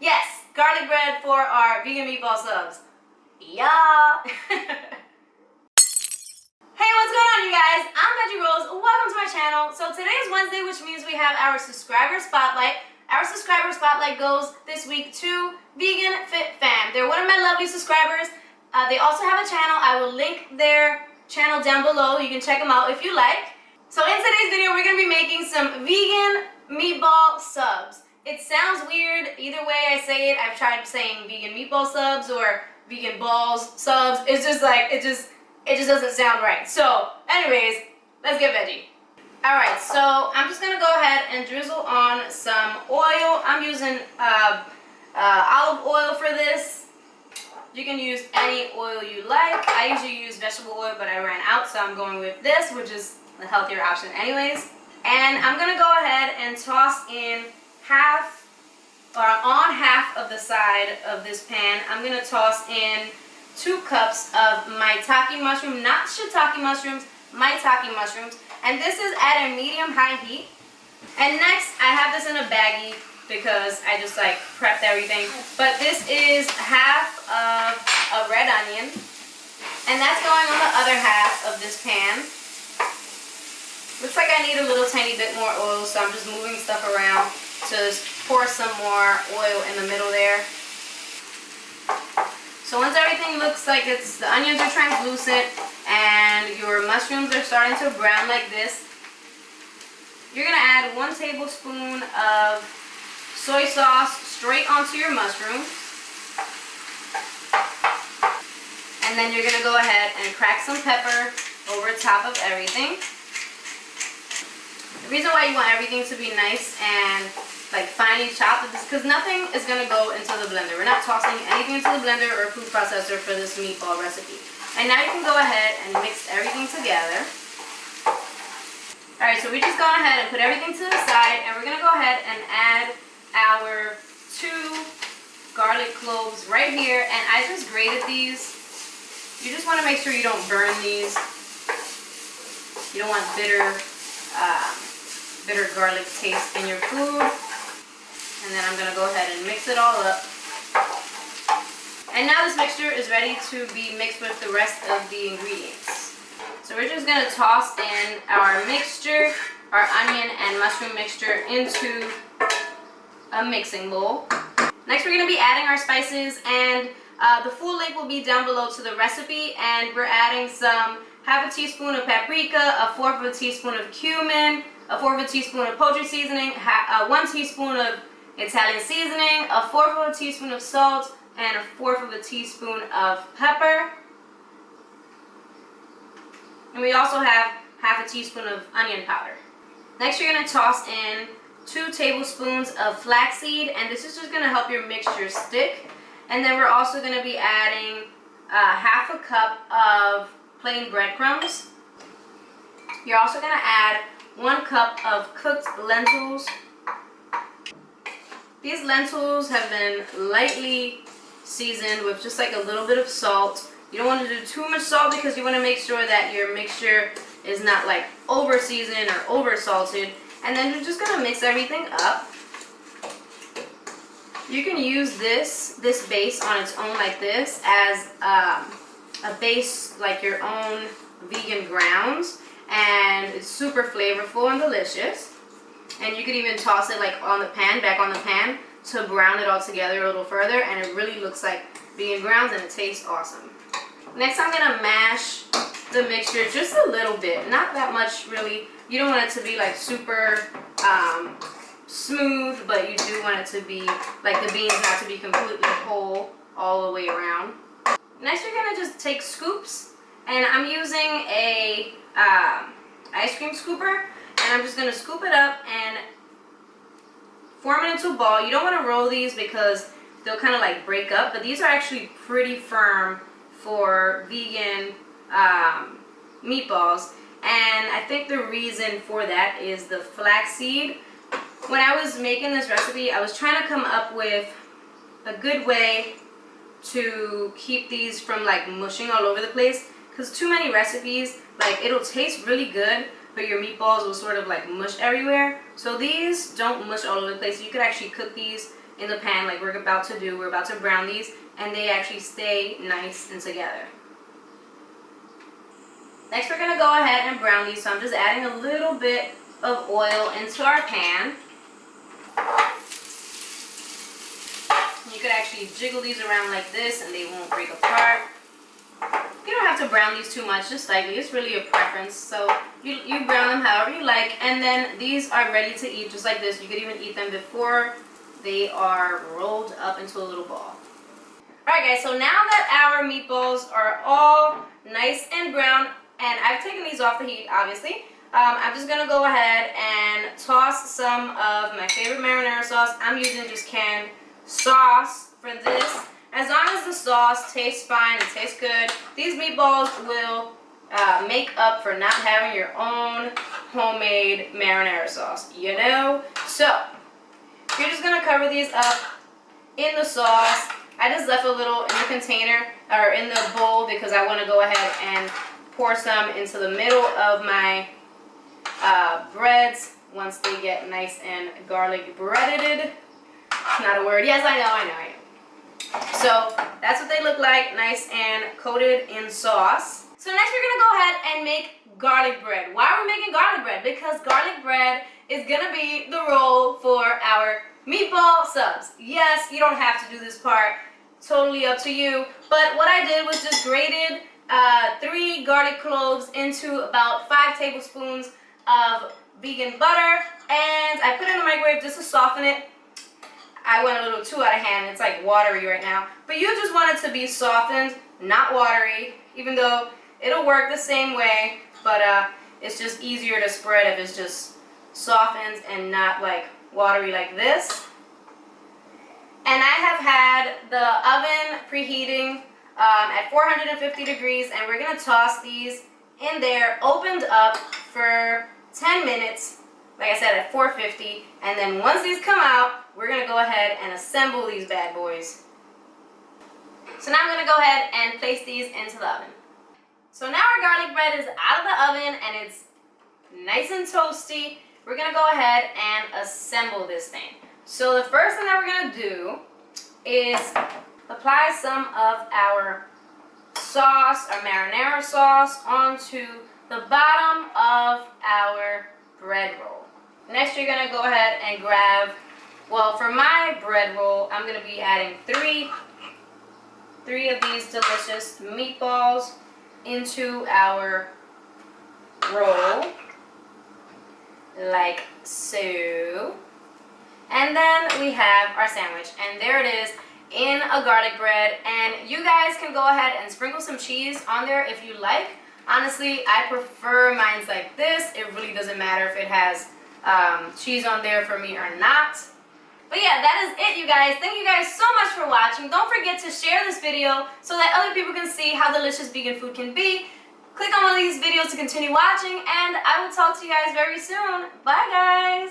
Yes, garlic bread for our vegan meatball subs. Yeah. Hey, what's going on, you guys? I'm Veggie. Welcome to my channel. So today is Wednesday, which means we have our subscriber spotlight. Our subscriber spotlight goes this week to Vegan Fit Fam. They're one of my lovely subscribers. They also have a channel. I will link their channel down below. You can check them out if you like. So in today's video, we're going to be making some vegan meatball subs. It sounds weird either way I say it. I've tried saying vegan meatball subs or vegan balls subs. It's just like, it just doesn't sound right. So anyways, let's get veggie. Alright, so I'm just going to go ahead and drizzle on some oil. I'm using olive oil for this. You can use any oil you like. I usually use vegetable oil, but I ran out, so I'm going with this, which is the healthier option anyways. And I'm going to go ahead and toss in half of the side of this pan. I'm going to toss in 2 cups of maitake mushroom, not shiitake mushrooms, maitake mushrooms. And this is at a medium-high heat. And next, I have this in a baggie because I just like prepped everything. But this is half of a red onion. And that's going on the other half of this pan. Looks like I need a little tiny bit more oil, so I'm just moving stuff around to pour some more oil in the middle there. So once everything looks like the onions are translucent and your mushrooms are starting to brown like this, you're going to add 1 tablespoon of soy sauce straight onto your mushrooms. And then you're going to go ahead and crack some pepper over top of everything. The reason why you want everything to be nice and like finely chopped is because nothing is going to go into the blender. We're not tossing anything into the blender or food processor for this meatball recipe. And now you can go ahead and mix everything together. Alright, so we just gone ahead and put everything to the side, and we're going to go ahead and add our 2 garlic cloves right here. And I just grated these. You just want to make sure you don't burn these. You don't want bitter garlic taste in your food. And then I'm going to go ahead and mix it all up. And now this mixture is ready to be mixed with the rest of the ingredients. So we're just going to toss in our mixture, our onion and mushroom mixture, into a mixing bowl. Next we're going to be adding our spices, and the full link will be down below to the recipe. And we're adding some half a teaspoon of paprika, a 1/4 of a teaspoon of cumin, a 1/4 of a teaspoon of poultry seasoning, 1 teaspoon of Italian seasoning, a 1/4 of a teaspoon of salt, and a 1/4 of a teaspoon of pepper. And we also have half a teaspoon of onion powder. Next you're going to toss in 2 tablespoons of flaxseed, and this is just going to help your mixture stick. And then we're also going to be adding half a cup of plain breadcrumbs. You're also going to add 1 cup of cooked lentils. These lentils have been lightly seasoned with just like a little bit of salt. You don't want to do too much salt because you want to make sure that your mixture is not like over seasoned or over salted. And then you're just going to mix everything up. You can use this base on its own like this as a base, like your own vegan grounds, and it's super flavorful and delicious. And you could even toss it like on the pan, back on the pan, to brown it all together a little further, and it really looks like vegan grounds and it tastes awesome. Next I'm going to mash the mixture just a little bit, not that much really. You don't want it to be like super smooth, but you do want it to be like the beans not to be completely whole all the way around. Next you're going to just take scoops, and I'm using a ice cream scooper, and I'm just going to scoop it up and form it into a ball. You don't want to roll these because they'll kind of like break up, but these are actually pretty firm for vegan meatballs. And I think the reason for that is the flaxseed. When I was making this recipe, I was trying to come up with a good way to keep these from like mushing all over the place, because too many recipes, like it'll taste really good, but your meatballs will sort of like mush everywhere. So these don't mush all over the place. You could actually cook these in the pan like we're about to do. We're about to brown these, and they actually stay nice and together. Next, we're going to go ahead and brown these, so I'm just adding a little bit of oil into our pan. You could actually jiggle these around like this and they won't break apart. You don't have to brown these too much, just slightly. It's really a preference. So you brown them however you like, and then these are ready to eat just like this. You could even eat them before they are rolled up into a little ball. Alright guys, so now that our meatballs are all nice and brown, and I've taken these off the heat obviously, I'm just going to go ahead and toss some of my favorite marinara sauce. I'm using just canned sauce for this. As long as the sauce tastes fine and tastes good, these meatballs will make up for not having your own homemade marinara sauce, you know? So, you're just going to cover these up in the sauce. I just left a little in the container, or in the bowl, because I want to go ahead and pour some into the middle of my breads once they get nice and garlic breaded. Not a word. Yes, I know. So that's what they look like, nice and coated in sauce. So next we're going to go ahead and make garlic bread. Why are we making garlic bread? Because garlic bread is going to be the roll for our meatball subs. Yes, you don't have to do this part. Totally up to you. But what I did was just grated 3 garlic cloves into about 5 tablespoons of vegan butter, and I put it in the microwave just to soften it. I went a little too out of hand. It's like watery right now. But you just want it to be softened, not watery, even though it'll work the same way, but it's just easier to spread if it's just softened and not like watery like this. And I have had the oven preheating at 450 degrees, and we're going to toss these in there, opened up for 10 minutes. Like I said, at 450, and then once these come out, we're going to go ahead and assemble these bad boys. So now I'm going to go ahead and place these into the oven. So now our garlic bread is out of the oven and it's nice and toasty. We're going to go ahead and assemble this thing. So the first thing that we're going to do is apply some of our sauce, our marinara sauce, onto the bottom of our bread roll. Next, you're going to go ahead and grab, well, for my bread roll, I'm going to be adding three of these delicious meatballs into our roll, like so. And then we have our sandwich, and there it is in a garlic bread. And you guys can go ahead and sprinkle some cheese on there if you like. Honestly, I prefer mine's like this. It really doesn't matter if it has cheese on there for me or not. But yeah, that is it, you guys. Thank you guys so much for watching. Don't forget to share this video so that other people can see how delicious vegan food can be. Click on one of these videos to continue watching, and I will talk to you guys very soon. Bye, guys.